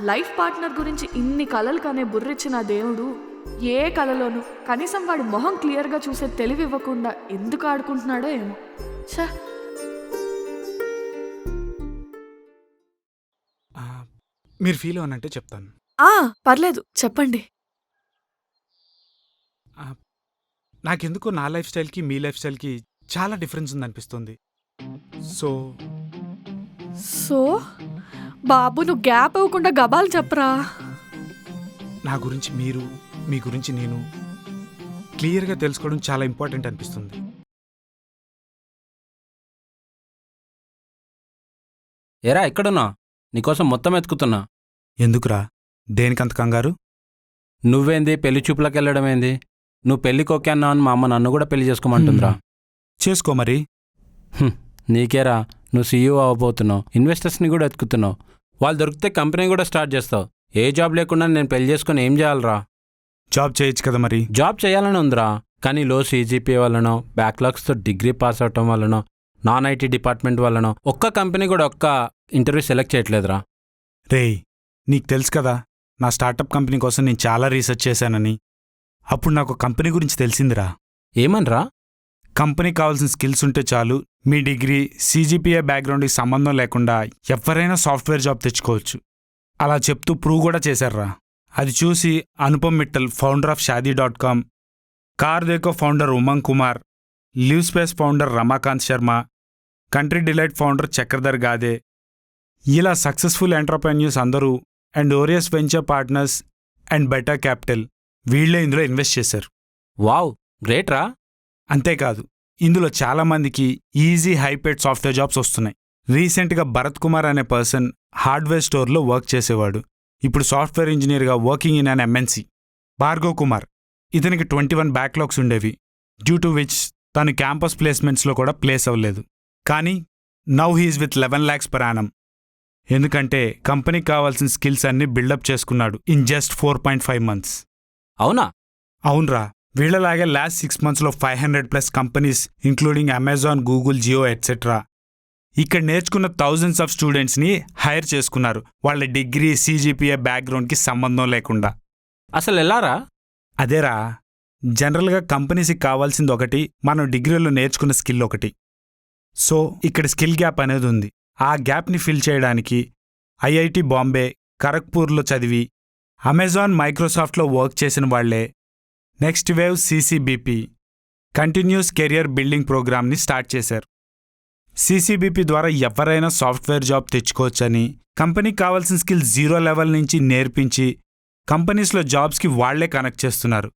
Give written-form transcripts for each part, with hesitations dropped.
Life partner గురించి ఇన్ని కలలు కనే బుర్రిచ్చిన దేవుడు ఏ కలలోనూ కనీసం వాడి మొహం క్లియర్గా చూసే తెలివి ఇవ్వకుండా ఎందుకు ఆడుకుంటున్నాడో ఏమో. ఛ! మీరు ఫీల్ అవనంటే చెప్తాను. పర్లేదు చెప్పండి. నాకెందుకో నా లైఫ్ స్టైల్కి మీ లైఫ్ స్టైల్కి చాలా డిఫరెన్స్ ఉందనిపిస్తుంది. సో బాబు, నువ్వు గ్యాప్ ఇవ్వకుండా గబాలు చెప్పరా. నా గురించి మీరు, మీ గురించి నేను క్లియర్గా తెలుసుకోవడం చాలా ఇంపార్టెంట్ అనిపిస్తుంది. ఏరా ఎక్కడున్నా? నీకోసం మొత్తం ఎత్తుకుతున్నా. ఎందుకురా? దేనికంత కంగారు? నువ్వేంది పెళ్లి చూపులకు వెళ్ళడం ఏంది? నువ్వు పెళ్లికి ఓకే అన్నావు అని మా అమ్మ నన్ను కూడా పెళ్లి చేసుకోమంటుందిరా. చేసుకో మరి. నీకేరా, నువ్వు సీఈఓ అవ్వబోతున్నావు, ఇన్వెస్టర్స్ని కూడా ఎత్తుకుతున్నావు. వాళ్ళు దొరికితే కంపెనీ కూడా స్టార్ట్ చేస్తావు. ఏ జాబ్ లేకుండా నేను పెళ్లి చేసుకుని ఏం చేయాలరా? జాబ్ చేయొచ్చు కదా మరి. జాబ్ చేయాలని ఉందిరా, కానీ లో CGPA వల్లనో, బ్యాక్లాగ్స్తో డిగ్రీ పాస్ అవటం వల్లనో, నాన్ IT డిపార్ట్మెంట్ వల్లనో ఒక్క కంపెనీ కూడా ఒక్క ఇంటర్వ్యూ సెలెక్ట్ చేయట్లేదురా. రేయ్, నీకు తెలుసు కదా నా స్టార్టప్ కంపెనీ కోసం నేను చాలా రీసెర్చ్ చేశానని. అప్పుడు నాకు కంపెనీ గురించి తెలిసిందిరా. ఏమనరా? కంపెనీకి కావాల్సిన స్కిల్స్ ఉంటే చాలు, మీ డిగ్రీ CGPA బ్యాక్గ్రౌండ్కి సంబంధం లేకుండా ఎవరైనా సాఫ్ట్వేర్ జాబ్ తెచ్చుకోవచ్చు. అలా చెప్తూ ప్రూవ్ కూడా చేశారా. అది చూసి Anupam Mittal, founder of Shaadi.com, CarDekho founder Umang Kumar, Livspace founder Ramakant Sharma, country delight founder Chakradhar Gade, ఇలా సక్సెస్ఫుల్ ఎంటర్ప్రెన్యూర్స్ అందరూ and Orios venture partners and better capital వీళ్లే ఇందులో ఇన్వెస్ట్ చేశారు. వావ్, గ్రేట్ రా. అంతేకాదు, ఇందులో చాలామందికి ఈజీ హైపేడ్ సాఫ్ట్వేర్ జాబ్స్ వస్తున్నాయి. రీసెంట్గా భరత్ కుమార్ అనే పర్సన్ హార్డ్వేర్ స్టోర్లో వర్క్ చేసేవాడు. ఇప్పుడు సాఫ్ట్వేర్ ఇంజనీర్గా working in an MNC. Bhargav Kumar, ఇతనికి 21 బ్యాక్లాగ్స్ ఉండేవి, డ్యూ టు విచ్ తను క్యాంపస్ ప్లేస్మెంట్స్లో కూడా ప్లేస్ అవ్వలేదు. కానీ now he's with 11 lakhs per annum. ఎందుకంటే కంపెనీకి కావాల్సిన స్కిల్స్ అన్ని బిల్డప్ చేసుకున్నాడు ఇన్ జస్ట్ 4.5 months. అవునా? అవునరా. వీళ్ళలాగే లాస్ట్ 6 monthsలో 500+ companies including Amazon, Google, Jio etcetera ఇక్కడ నేర్చుకున్న థౌజండ్స్ ఆఫ్ స్టూడెంట్స్ని హైర్ చేసుకున్నారు, వాళ్ళ డిగ్రీ CGPA బ్యాక్గ్రౌండ్కి సంబంధం లేకుండా. అసలు ఎలారా? అదేరా, జనరల్గా కంపెనీస్కి కావాల్సింది ఒకటి, మనం డిగ్రీలో నేర్చుకున్న స్కిల్ ఒకటి. సో ఇక్కడ స్కిల్ గ్యాప్ అనేది ఉంది. ఆ గ్యాప్ని ఫిల్ చేయడానికి IIT బాంబే, ఖరగ్పూర్లో చదివి అమెజాన్, మైక్రోసాఫ్ట్లో వర్క్ చేసిన వాళ్లే next wave CCBP continuous career building ప్రోగ్రామ్ని స్టార్ట్ చేశారు. CCBP ద్వారా ఎవరైనా సాఫ్ట్వేర్ జాబ్ తెచ్చుకోవచ్చని, కంపెనీకి కావాల్సిన స్కిల్ 0 level నుంచి నేర్పించి కంపెనీస్లో జాబ్స్కి వాళ్లే కనెక్ట్ చేస్తున్నారు.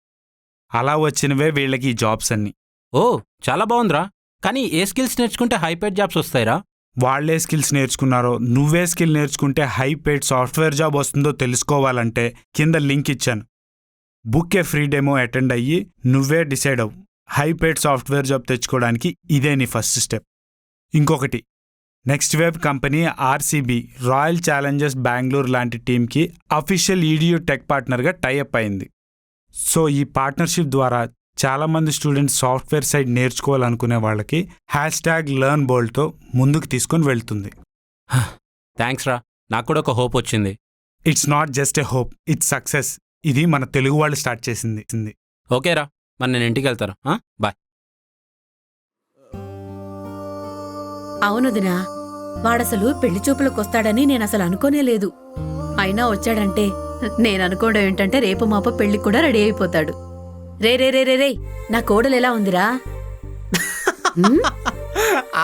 అలా వచ్చినవే వీళ్ళకి ఈ జాబ్స్ అన్ని. ఓ, చాలా బాగుందిరా. కానీ ఏ స్కిల్స్ నేర్చుకుంటే హైపేడ్ జాబ్స్ వస్తాయిరా? వాళ్లే స్కిల్స్ నేర్చుకున్నారో, నువ్వే స్కిల్ నేర్చుకుంటే హైపేడ్ సాఫ్ట్వేర్ జాబ్ వస్తుందో తెలుసుకోవాలంటే కింద లింక్ ఇచ్చాను. బుక్ ఏ ఫ్రీ డెమో అటెండ్ అయ్యి నువ్వే డిసైడ్ అవ్వు. హైపేడ్ సాఫ్ట్వేర్ జాబ్ తెచ్చుకోవడానికి ఇదే నీ ఫస్ట్ స్టెప్. ఇంకొకటి, next wave company RCB, royal Challengers Bengaluru లాంటి టీంకి అఫీషియల్ EDU టెక్ పార్ట్నర్గా టైఅప్ అయింది. సో ఈ పార్ట్నర్షిప్ ద్వారా చాలామంది స్టూడెంట్స్ సాఫ్ట్వేర్ సైడ్ నేర్చుకోవాలనుకునే వాళ్ళకి #LearnBoldతో ముందుకు తీసుకొని వెళ్తుంది. థ్యాంక్స్ రా, నాకు కూడా ఒక హోప్ వచ్చింది. It's not just a hope, it's success. ఇది మన తెలుగు వాళ్ళు స్టార్ట్ చేసింది. ఓకేరా, మరి నేను ఇంటికి వెళ్తాను. బాయ్. అవునుదినా, వాడసలు పెళ్లి చూపులకొస్తాడని నేనసలు అనుకోనే లేదు. అయినా వచ్చాడంటే నేననుకోవడం ఏంటంటే రేపు మాప పెళ్లికి కూడా రెడీ అయిపోతాడు. రే రే రే రే రే నా కోడలు ఎలా ఉందిరా?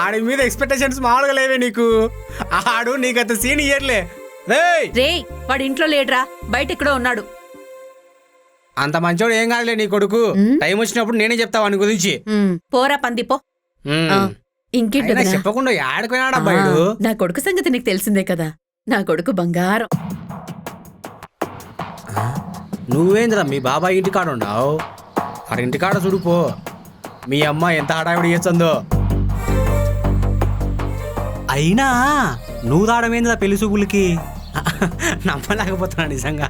ఆడి మీద ఎక్స్పెక్టేషన్స్ మామూలుగా లేవే నీకు. ఆడు నీకంత సీన్ ఇయర్లే. రే, వాడి ఇంట్లో లేడ్రా, బయట ఎక్కడో ఉన్నాడు. అంత మంచోడు ఏం కాదులే నీ కొడుకు. టైం వచ్చినప్పుడు నేనే చెప్తా వాని గురించి. పోరా పందిపో. ఇంకేంటి చెప్పకుండా ఆడుకున్నాడు అబ్బాయిడు. నా కొడుకు సంగతి నీకు తెలిసిందే కదా, నా కొడుకు బంగారం. నువ్వేంద్రా మీ బాబాయ్ ఇంటికాడ ఉన్నావు? ఆడ ఇంటికాడ చూడుపో, మీ అమ్మ ఎంత హడావిడి చేస్తుందో. అయినా నువ్వు రావడమేంద్రా పెళ్లి చూపులకి? నమ్మలేకపోతున్నా నిజంగా.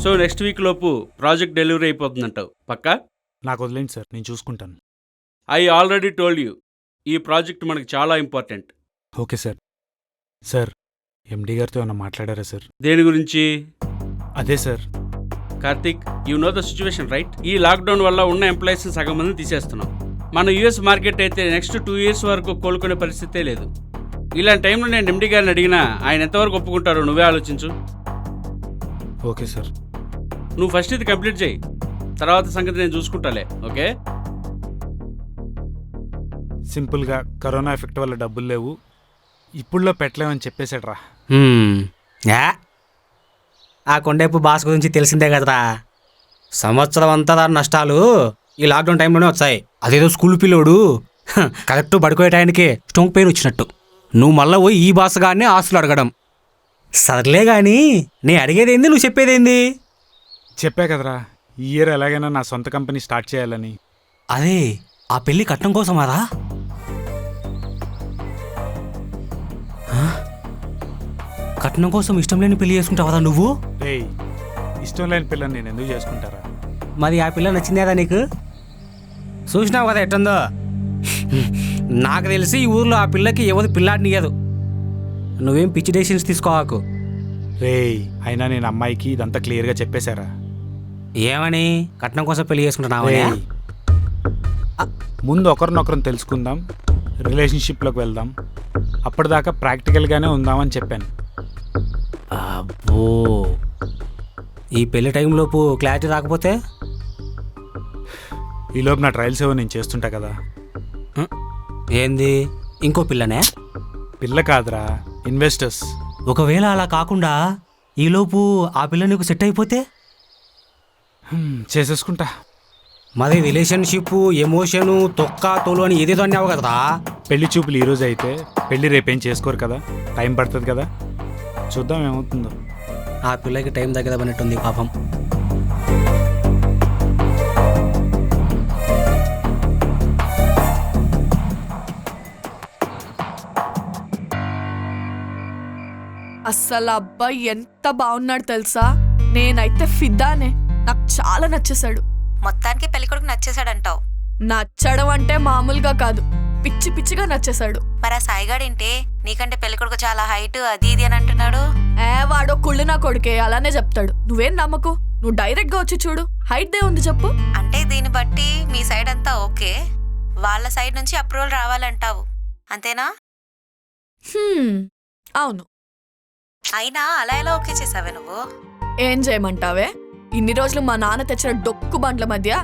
సో నెక్స్ట్ వీక్ లోపు ప్రాజెక్ట్ డెలివరీ అయిపోతుందంటావు పక్కా? నాకు వదిలేండి సార్, నేను చూసుకుంటాను. ఐ ఆల్రెడీ టోల్డ్ యూ, ఈ ప్రాజెక్ట్ మనకు చాలా important. Okay sir. Sir MD గారితో ఏమన్నా మాట్లాడారా సార్? దేని గురించి? అదే sir. Karthik, you know the situation right? ఈ లాక్డౌన్ వల్ల ఉన్న ఎంప్లాయీస్ సగం మంది తీసేస్తున్నాం. మన యూఎస్ మార్కెట్ అయితే నెక్స్ట్ 2 years వరకు కోలుకునే పరిస్థితే లేదు. ఇలాంటి టైంలో నేను ఎండి గారిని అడిగినా ఆయన ఎంతవరకు ఒప్పుకుంటారో నువ్వే ఆలోచించు. Okay sir. నువ్వు ఫస్ట్ ఇది కంప్లీట్ చేయి, తర్వాత సంగతి నేను చూసుకుంటాలే. ఓకే? సింపుల్గా కరోనా ఎఫెక్ట్ వల్ల డబ్బులు లేవు, ఇప్పుడులో పెట్టలేమని చెప్పేశాడు రా. ఆ కొండేపు బాస్ గురించి తెలిసిందే కదరా. సంవత్సరం అంతా దాని నష్టాలు ఈ లాక్డౌన్ టైంలోనే వచ్చాయి. అదేదో స్కూల్ పిల్లోడు కరెక్ట్ పడుకోయే టైంకి స్టొంక్ పెయిన్ వచ్చినట్టు నువ్వు మళ్ళీ పోయి ఈ బాస్ గారిని ఆస్తులు అడగడం. సర్లే కానీ నే అడిగేదేంది, నువ్వు చెప్పేదేంది? చెప్పా కదరా, ఈ ఇయర్ ఎలాగైనా నా సొంత కంపెనీ స్టార్ట్ చేయాలని. అదే ఆ పెళ్ళి కట్నం కోసమారా? కట్నం కోసం ఇష్టం లేని పెళ్లి చేసుకుంటావరా నువ్వు? రేయ్, ఇష్టం లేని పిల్లని నేను ఎందుకు చేసుకుంటారా? మరి ఆ పిల్ల నచ్చిందేదా నీకు? చూసినావు కదా ఎట్టుందో. నాకు తెలిసి ఈ ఊర్లో ఆ పిల్లకి ఎవరు పిల్లాడినియదు. నువ్వేం పిచ్చి డెసిషన్స్ తీసుకోవాకు. రేయ్, అయినా నేను అమ్మాయికి ఇదంతా క్లియర్గా చెప్పేశారా. ఏమని? కట్నం కోసం పెళ్లి చేసుకుంటున్నావా? రేయ్, ముందు ఒకరినొకరం తెలుసుకుందాం, రిలేషన్షిప్లోకి వెళ్దాం, అప్పటిదాకా ప్రాక్టికల్గానే ఉందామని చెప్పాను. అబ్బో, ఈ పెళ్లి టైంలోపు క్లారిటీ రాకపోతే? ఈలోపు నా ట్రయల్స్ ఏవో నేను చేస్తుంటా కదా. ఏంది, ఇంకో పిల్లనే? పిల్ల కాదురా, ఇన్వెస్టర్స్. ఒకవేళ అలా కాకుండా ఈలోపు ఆ పిల్ల నీకు సెట్ అయిపోతే? చేసేసుకుంటా. మరి రిలేషన్షిప్, ఎమోషను, తొక్క తోలు అని ఏదేదో అన్నావు కదరా. పెళ్లి చూపులు ఈరోజు అయితే పెళ్లి రేపేం చేసుకోరు కదా, టైం పడుతుంది కదా, చూద్దాం ఏమవుతుందో. ఆ పిల్లకి టైం దగ్గర పడినట్టుంది పాపం. అస్సలు అబ్బాయి ఎంత బాగున్నాడు తెలుసా, నేనైతే ఫిదానే. నాకు చాలా నచ్చేశాడు. మొత్తానికి పెళ్ళికొడుకు నచ్చేసాడంటావు. నచ్చడం అంటే మామూలుగా కాదు, పిచ్చి పిచ్చిగా నచ్చేశాడు. మరి ఆ సాయిగాడేంటి నీకంటే పెళ్ళికొడుకు చాలా హైట్ అది ఇది అని అంటున్నాడు? వాడో కుళ్ళు నా కొడుకే, అలానే చెప్తాడు. నువ్వేం నమ్మకు, నువ్వు డైరెక్ట్ గా వచ్చి చూడు. హైట్ దే ఉంది చెప్పు. అంటే దీన్ని బట్టి మీ సైడ్ అంతా ఓకే, వాళ్ళ సైడ్ నుంచి అప్రూవల్ రావాలంటావు, అంతేనా? అవును. అయినా అలా ఎలా ఓకే చేసావే నువ్వు? ఏం చేయమంటావే, ఇన్ని రోజులు మా నాన్న తెచ్చిన డొక్కు బండ్ల మధ్య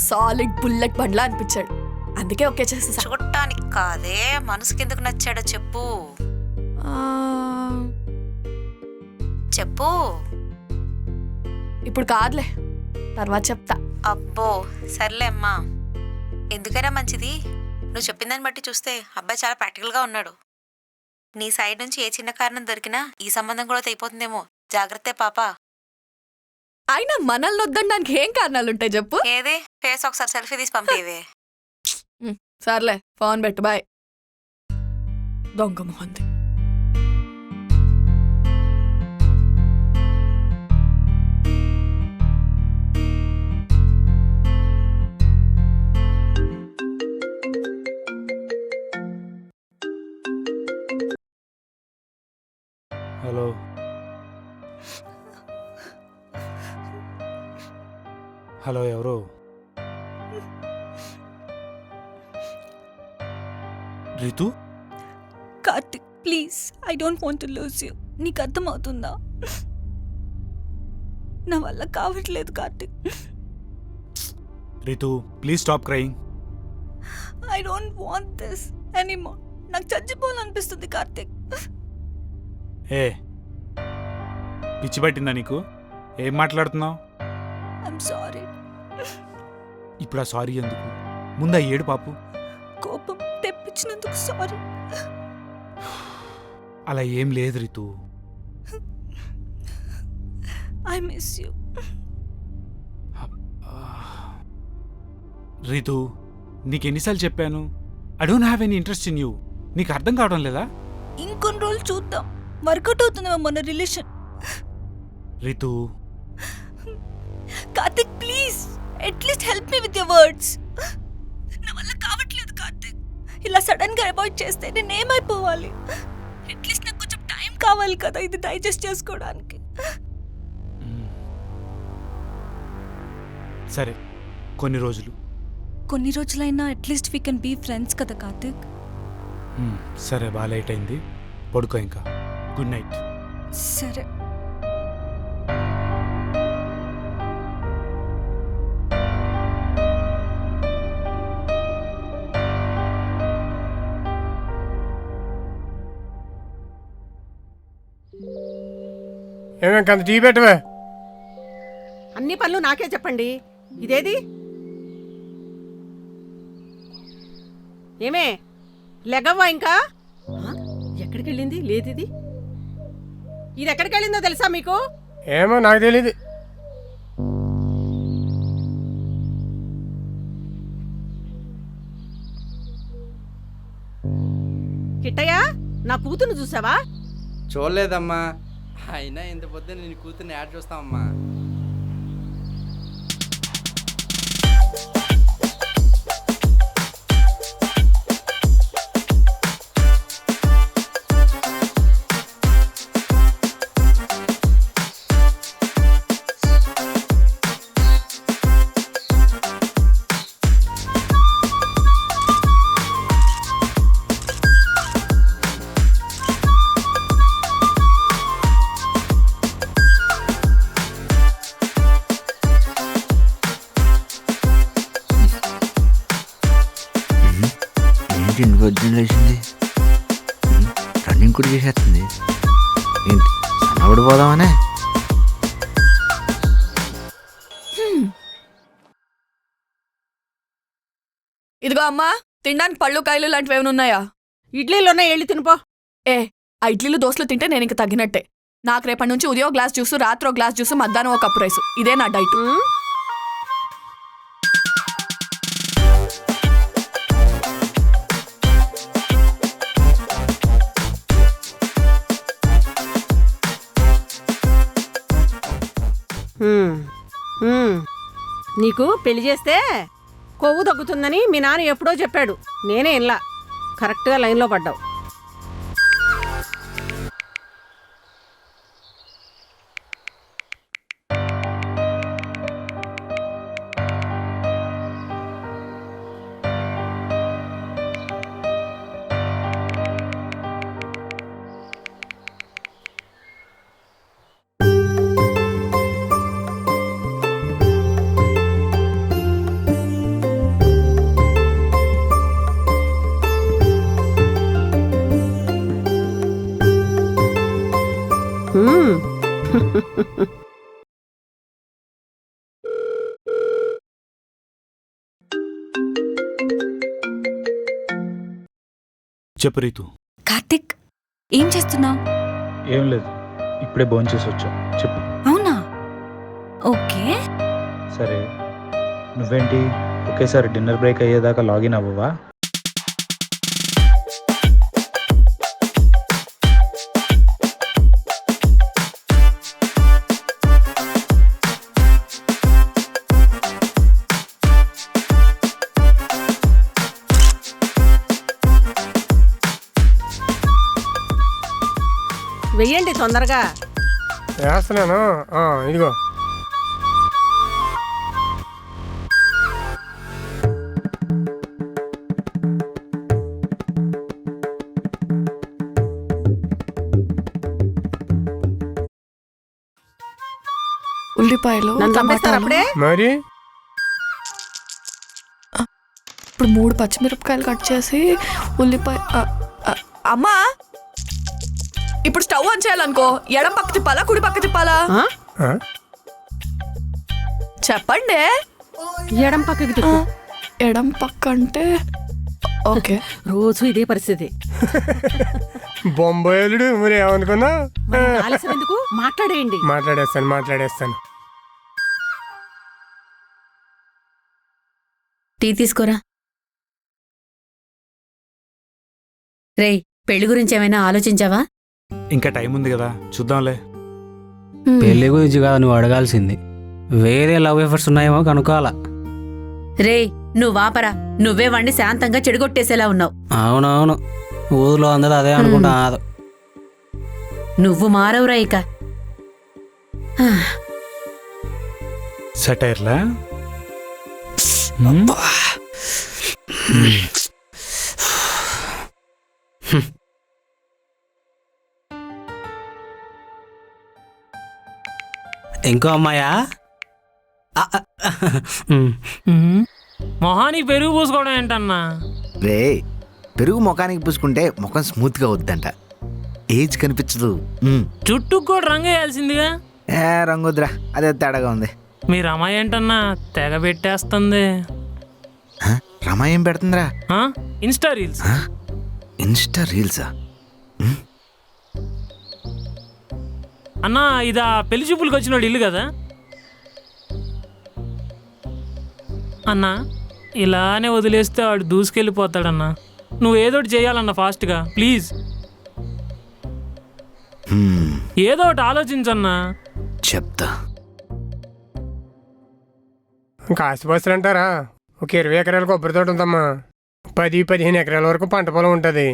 సాలిడ్ బుల్లెట్ బండ్లా అనిపించాడు, అందుకే ఓకే చేసేసా. చూడటానికి కాదే, మనసుకి ఎందుకు నచ్చాడో చెప్పు. చెప్పు. ఇప్పుడు కాదులే, తర్వాత చెప్తా. అబ్బో సర్లే అమ్మా, ఎందుకైనా మంచిది. నువ్వు చెప్పిన దాన్ని బట్టి చూస్తే అబ్బాయి చాలా ప్రాక్టికల్గా ఉన్నాడు. నీ సైడ్ నుంచి ఏ చిన్న కారణం దొరికినా ఈ సంబంధం కూడా తెగిపోతుందేమో, జాగ్రత్త పాప. అయినా మనల్ని వద్దడానికి ఏం కారణాలుంటాయి చెప్పు. ఏదే ఫేస్ ఒకసారి సెల్ఫీ తీసి పంపేవే. సర్లే, ఫోన్ పెట్టు, బాయ్. దొంగ మొహంది. హలో, హలో, ఎవరు? Ritu? Karthik please, I don't want to lose you. నీకు అర్థమవుతుందా? నా వల్ల కావట్లేదు Karthik. Ritu, please stop crying. I don't want this anymore. నాకు చచ్చిపోవాలనిపిస్తుంది కార్తిక్. ఏ పిచ్చి పట్టిందా నీకు? ఏం మాట్లాడుతున్నావు? I'm sorry. ఇప్పుడు ఆ సారీ ఎందుకు? ముందా ఏడు పాపు. కోపం తెప్పించినందుకు సారీ. అలా ఏం లేదు Ritu. I miss you. Ritu, నీకెన్నిసార్లు చెప్పాను, I don't have any interest in you. నీకు అర్థం కావడం లేదా? ఇంకొన్ని రోజులు చూద్దాం, వర్కౌట్ అవుతుందేమో మన relation. Ritu, Karthik please, at least help me with your words. నా వల్ల కావట్లేదు కార్తిక్. ఇలా సడన్ గా అవాయిడ్ చేస్తే నేనేమైపోవాలి? అట్లీస్ట్ నాకు కొంచెం కావాలి కదా ఇది డైజెస్ట్ చేసుకోవడానికి. సరే, కొన్ని రోజులు. కొన్ని రోజులైనా at least we can be friends కదా కార్తిక్. సరే, బాగా లేట్ అయింది, పడుకో ఇంకా. Good night. సరే. ఏమేం టీ పెట్టవే? అన్ని పనులు నాకే చెప్పండి. ఇదేది? ఏమే లెగవ్వా ఇంకా? ఎక్కడికి వెళ్ళింది? లేదు ఇది ఎక్కడికి వెళ్ళిందో తెలుసా మీకు? ఏమో నాకు తెలీదు. కిట్టయ్య, నా కూతురు చూసావా? చూడలేదమ్మా. అయినా ఇంత పొద్దున నేను కూతుర్ని యాడ్ చూస్తామమ్మా. ఏంటి పొద్దున్న లేచింది? రన్నింగ్ కూడా చేసేస్తుంది ఏంటి? సన్నబడిపోదామనే? ఇదిగో అమ్మా, తినడానికి పళ్ళు కాయలు లాంటివి ఏమైనా ఉన్నాయా? ఇడ్లీలోనే వెళ్ళి తినిపో. ఆ ఇడ్లీలు దోశలు తింటే నేను ఇంక తగ్గినట్టే. నాకు రేపటి నుంచి ఉదయం గ్లాస్ జ్యూసు, రాత్రి గ్లాస్ జ్యూసు, మధ్యాహ్నం ఒక కప్పు రైసు. ఇదే నా డైట్. నీకు పెళ్లి చేస్తే కొవ్వు తగ్గుతుందని మీ నాన్న ఎప్పుడో చెప్పాడు. నేనే ఇలా కరెక్ట్గా లైన్లో పడ్డావు. చెప్పు రీతు. కార్తిక్, ఏం చేస్తున్నావు? ఏం లేదు, ఇప్పుడే భోంచేసి వచ్చా. చెప్పు. అవునా? ఓకే. సరే, నువ్వేంటి ఒకేసారి డిన్నర్ బ్రేక్ అయ్యేదాకా లాగిన్ అవ్వవా? వెయ్యండి తొందరగా. వేస్తున్నాను. ఇదిగో. ఉల్లిపాయలు, నన్ను చంపేస్తారు అప్పుడే. మరి ఇప్పుడు 3 పచ్చిమిరపకాయలు కట్ చేసి ఉల్లిపాయ. అమ్మా, ఇప్పుడు స్టవ్ ఆన్ చేయాలనుకో, ఎడం పక్క తిప్పాలా, కుడి పక్క తిప్పాలా? చెప్పండి. ఎడం పక్కకి తిప్పు. ఎడం పక్క అంటే ఓకే. రోజు ఇదే పరిస్థితి. బొంబాయిలుడు మరి ఏమనుకున్నా? ఆలస్యం ఎందుకు? మాట్లాడేయండి. మాట్లాడేస్తాను. టీ తీసుకోరా. రేయ్, పెళ్లి గురించి ఏమైనా ఆలోచించావా? ఇంకా టైం ఉంది కదా, చూద్దాంలే. పెళ్లి గురించి కాదు నువ్వు అడగాల్సింది, వేరే లవ్ ఎఫర్ట్స్ ఉన్నాయేమో కనుక్కోవాలా. రేయ్, నువ్వాపరా. నువ్వే వాణ్ణి శాంతంగా చెడగొట్టేసేలా ఉన్నావు. అవునవును, ఊర్లో అందరూ అదే అనుకుంటా. నువ్వు మారవురా ఇక. సెటైర్లా ఇంకో అమ్మాయా? మొహానికి పెరుగు పూసుకోవడం ఏంటన్నా? రే పెరుగు ముఖానికి పూసుకుంటే ముఖం స్మూత్గా వద్దంట, ఏజ్ కనిపించదు. చుట్టూ కూడా రంగు వేయాల్సిందిగా. ఏ రంగుద్రా, అదే తేడాగా ఉంది. మీ రమాయి ఏంటన్నా తెగ పెట్టేస్తుంది. రమా ఏం పెడుతుందిరా? Insta reels. ఇన్స్టా రీల్సా? అన్నా ఇదా పెళ్లి చూపులకు వచ్చినోడు ఇల్లు కదా అన్నా, ఇలానే వదిలేస్తే వాడు దూసుకెళ్ళిపోతాడన్నా. నువ్వు ఏదోటి చేయాలన్నా ఫాస్ట్గా ప్లీజ్. ఏదో ఒకటి ఆలోచించన్నా. చెప్తా. ఇంకా ఆస్తిపాస్తులు అంటారా, ఒక 20 ఎకరాల కొబ్బరి తోట ఉందమ్మా, 10-15 ఎకరాల వరకు పంట పొలం ఉంటుంది.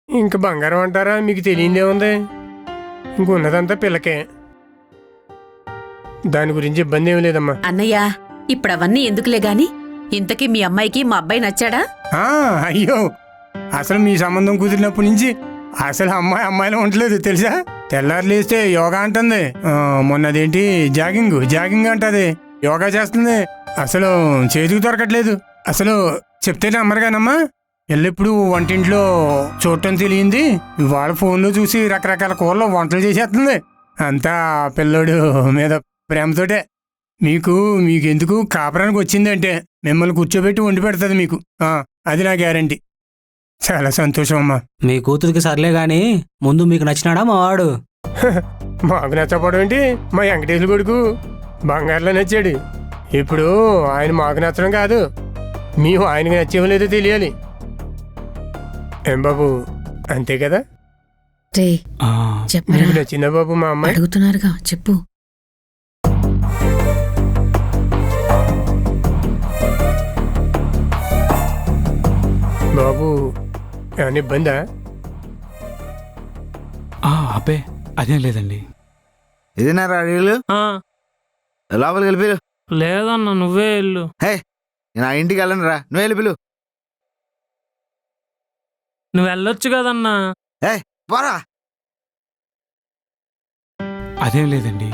ఇంక బంగారం అంటారా, మీకు తెలియదే ఉంది. ఇంకున్నదంతా పిల్లకే, దాని గురించి ఇబ్బంది ఏమి లేదమ్మా. అన్నయ్య, ఇప్పుడు అవన్నీ ఎందుకులే గాని, ఇంతకీ మీ అమ్మాయికి మా అబ్బాయి నచ్చాడా? అయ్యో, అసలు మీ సంబంధం కుదిరినప్పటి నుంచి అసలు అమ్మాయిలో ఉండలేదు తెలుసా. తెల్లారు లేస్తే యోగా అంటుంది, మొన్నదేంటి జాగింగ్ అంటది, యోగా చేస్తుంది. అసలు చేతికి దొరకట్లేదు. అసలు చెప్తే నమ్మరుగానమ్మా, ఎల్లప్పుడు వంటింట్లో చూడటం తెలియంది, వాళ్ళ ఫోన్లో చూసి రకరకాల కూరలో వంటలు చేసేస్తుంది. అంతా పిల్లోడు మీద ప్రేమతోటే. మీకెందుకు కాపురానికి వచ్చిందంటే మిమ్మల్ని కూర్చోబెట్టి వండి పెడుతుంది మీకు, అది నా గ్యారంటీ. చాలా సంతోషం అమ్మా. మీ కూతురికి సర్లే గాని ముందు మీకు నచ్చినాడా మా వాడు? మాకు నచ్చకపోవడం ఏంటి, మా వెంకటేశ్వర కొడుకు బంగారులో నచ్చాడు. ఇప్పుడు ఆయన మాకు నచ్చడం కాదు, మేము ఆయనకి నచ్చేమో లేదో తెలియాలి. ఏం బాబు, అంతే కదా? చెప్పరా, నచ్చిందా బాబు మా అమ్మాయి? అడుగుతున్నారుగా, చెప్పు. బాబు ఏమైనా ఇబ్బందా? అబ్బే అదేం లేదండి. ఇదేనా రీలు? లోపలికి వెళ్ళిపోయి. లేదన్నా నువ్వే వెళ్ళు. హే నేను ఆ ఇంటికి వెళ్ళను రా, నువ్వు వెళ్ళిపోయి. నువ్వు వెళ్ళొచ్చు కదన్నా. పోరా. అదేం లేదండి,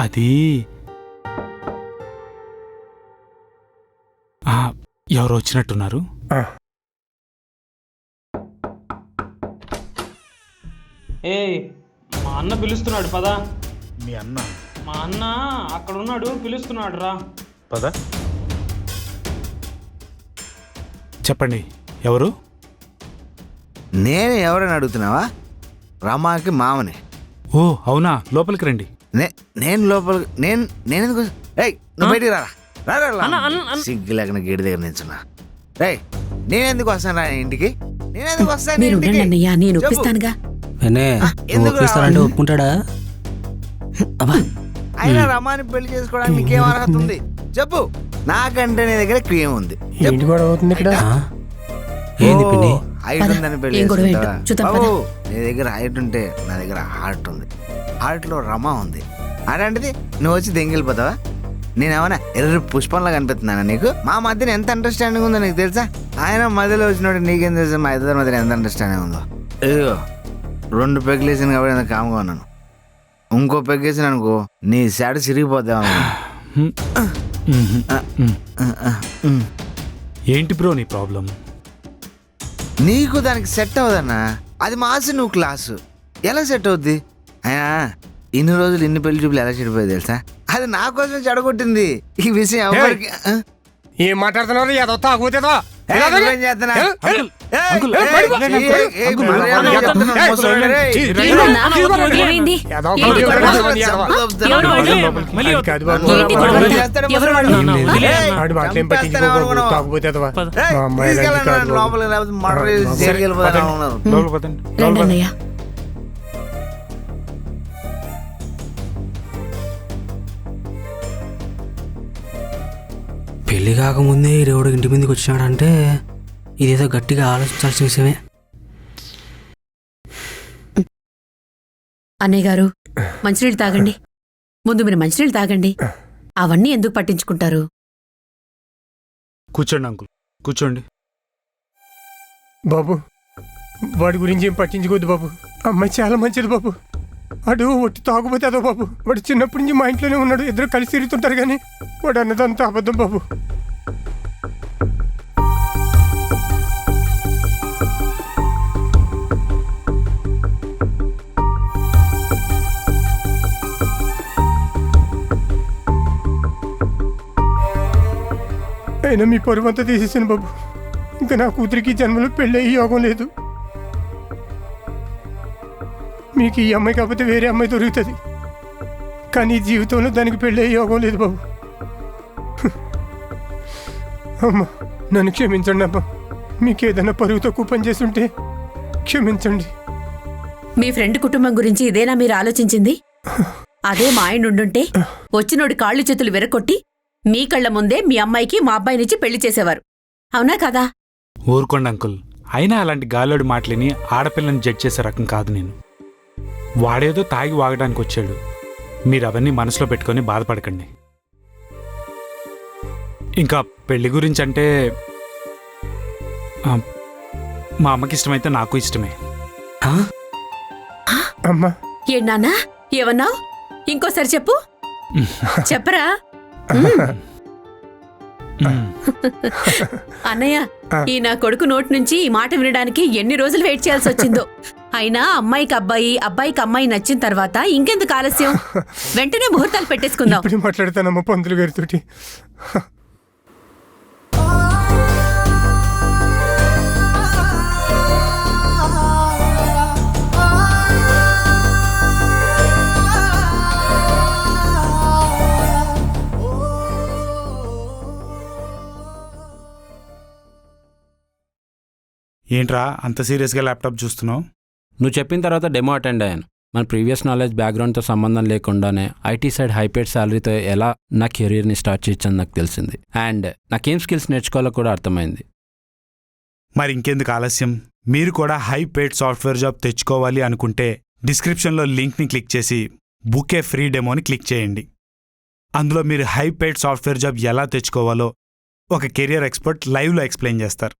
అది ఎవరు వచ్చినట్టున్నారు. మా అన్న పిలుస్తున్నాడు పదా. మీ అన్న? మా అన్న అక్కడ ఉన్నాడు, పిలుస్తున్నాడు రా పద. చెప్పండి, ఎవరు? నేను ఎవరని అడుగుతున్నావా? రమాకి మామని. ఓ అవునా, లోపలికి రండి. నేను లోపలికి నేనెందుకు? నువ్వు బయటికి రారా. సిగ్గు లేకుండా గేడి దగ్గర నిల్చున్నా. నేనెందుకు వస్తాను రా ఇంటికి? నేనెందుకు వస్తాను? నేను ఒప్పిస్తానుగా. ఒప్పిస్తానంటే ఒప్పుకుంటాడా? అయినా రమాని పెళ్లి చేసుకోవడానికి నీకేం అర్హత ఉంది చెప్పు? నాకంటే నీ దగ్గర క్రియం ఉంది. ఏంటి గొడవ అవుతుంది ఇక్కడ? హైట్ ఉందని పెళ్లి చేసుకుంటావా? బాబు నీ దగ్గర హైట్ ఉంటే నా దగ్గర హార్ట్ ఉంది, హార్ట్ లో రమా ఉంది. అలాంటిది నువ్వు వచ్చి దెంగిలిపోతావా? నేనేమన్నా ఎర్ర పుష్పంలా కనిపిస్తున్నానా నీకు? మా మధ్యన ఎంత అండర్స్టాండింగ్ ఉందో నీకు తెలుసా? ఆయన మధ్యలో వచ్చినట్టు నీకేం తెలుసా మా ఇద్దరి మధ్యన ఎంత అండర్స్టాండింగ్ ఉందో? అయ్యో 2 పెగ్గులు వేసాను కాబట్టి ఎంత కామ్గా ఉన్నాను. ఇంకో పెగ్గేసాను అనుకో నీ శాడ సిరిగిపోతావు. ఏంటి బ్రో నీ ప్రాబ్లం? నీకు దానికి సెట్ అవ్వదన్నా, అది మాసి నువ్వు క్లాసు ఎలా సెట్ అవుద్ది? అయినా ఇన్ని రోజులు ఇన్ని పెళ్లి చూపులు ఎలా చెడిపోయాయి తెలుసా? అది నా కోసం చెడగొట్టింది. ఈ విషయం ఎవరికి ఏం మాట్లాడుతున్నారు? ఏదో తాగుతుందా? పెళ్లి కాకముందే దేవుడు ఇంటి మీదకి వచ్చినాడంటే ఇదేదో గట్టిగా ఆలోచించాల్సిన విషయమే. అన్నయ్య గారు మంచినీళ్ళు తాగండి. ముందు మీరు మంచినీళ్ళు తాగండి. అవన్నీ ఎందుకు పట్టించుకుంటారు? కూర్చోండి అంకుల్, కూర్చోండి. బాబు వాడి గురించి ఏం పట్టించుకోవద్దు బాబు. అమ్మాయి చాలా మంచిది బాబు. వాడు ఒట్టి తాగుపోతే అదో బాబు. వాడు చిన్నప్పటి నుంచి మా ఇంట్లోనే ఉన్నాడు. ఇద్దరు కలిసి తిరుగుతుంటారు కానీ వాడు అన్నదంతా అబద్ధం బాబు. అయినా మీ పరువు అంతా తీసేసాను బాబు. ఇంకా నా కూతురికి జన్మలో పెళ్ళి అయ్యే యోగం లేదు. మీకు ఈ అమ్మాయి కాకపోతే వేరే అమ్మాయి దొరుకుతుంది, కానీ ఈ జీవితంలో దానికి పెళ్ళి అయ్యే యోగం లేదు బాబు. అమ్మా నన్ను క్షమించండి అమ్మా. మీకు ఏదైనా పరువు తక్కువ పని చేస్తుంటే క్షమించండి. మీ ఫ్రెండ్ కుటుంబం గురించి ఇదేనా మీరు ఆలోచించింది? అదే మా ఆయన ఉండుంటే వచ్చినోడి కాళ్ళు చేతులు విరగొట్టి మీ కళ్ళ ముందే మీ అమ్మాయికి మా అబ్బాయినిచ్చి పెళ్లి చేసేవారు. అవునా కదా? ఊరుకోండి అంకుల్. అయినా అలాంటి గాలోడి మాటలని ఆడపిల్లని జడ్జ్ చేసే రకం కాదు నేను. వాడేదో తాగి వాగడానికి వచ్చాడు. మీరు అవన్నీ మనసులో పెట్టుకొని బాధపడకండి. ఇంకా పెళ్లి గురించి అంటే మా అమ్మకి ఇష్టమైతే నాకు ఇష్టమే. అమ్మా ఏనాన్నా ఏమన్నావు? ఇంకోసారి చెప్పు. చెప్పరా? అన్నయ్య, ఈ నా కొడుకు నోటి నుంచి ఈ మాట వినడానికి ఎన్ని రోజులు వెయిట్ చేయాల్సి వచ్చిందో. అయినా అమ్మాయికి అబ్బాయి, అబ్బాయికి అమ్మాయి నచ్చిన తర్వాత ఇంకెందుకు ఆలస్యం? వెంటనే ముహూర్తాలు పెట్టేసుకుందాం. ఇప్పుడు మాట్లాడతానమ్మా పంతులు గారితోటి. ఏంట్రా అంత సీరియస్గా ల్యాప్టాప్ చూస్తున్నావు? నువ్వు చెప్పిన తర్వాత డెమో అటెండ్ అయ్యాను. మన ప్రీవియస్ నాలెడ్జ్ బ్యాక్గ్రౌండ్తో సంబంధం లేకుండానే ఐటీ సైడ్ హైపేడ్ శాలరీతో ఎలా నా కెరీర్ని స్టార్ట్ చేయొచ్చని నాకు తెలిసింది. అండ్ నాకేం స్కిల్స్ నేర్చుకోవాలో కూడా అర్థమైంది. మరి ఇంకెందుకు ఆలస్యం? మీరు కూడా హై పేడ్ సాఫ్ట్వేర్ జాబ్ తెచ్చుకోవాలి అనుకుంటే డిస్క్రిప్షన్లో లింక్ని క్లిక్ చేసి బుక్ ఏ ఫ్రీ డెమోని క్లిక్ చేయండి. అందులో మీరు హై పేడ్ సాఫ్ట్వేర్ జాబ్ ఎలా తెచ్చుకోవాలో ఒక కెరియర్ ఎక్స్పర్ట్ లైవ్లో ఎక్స్ప్లెయిన్ చేస్తారు.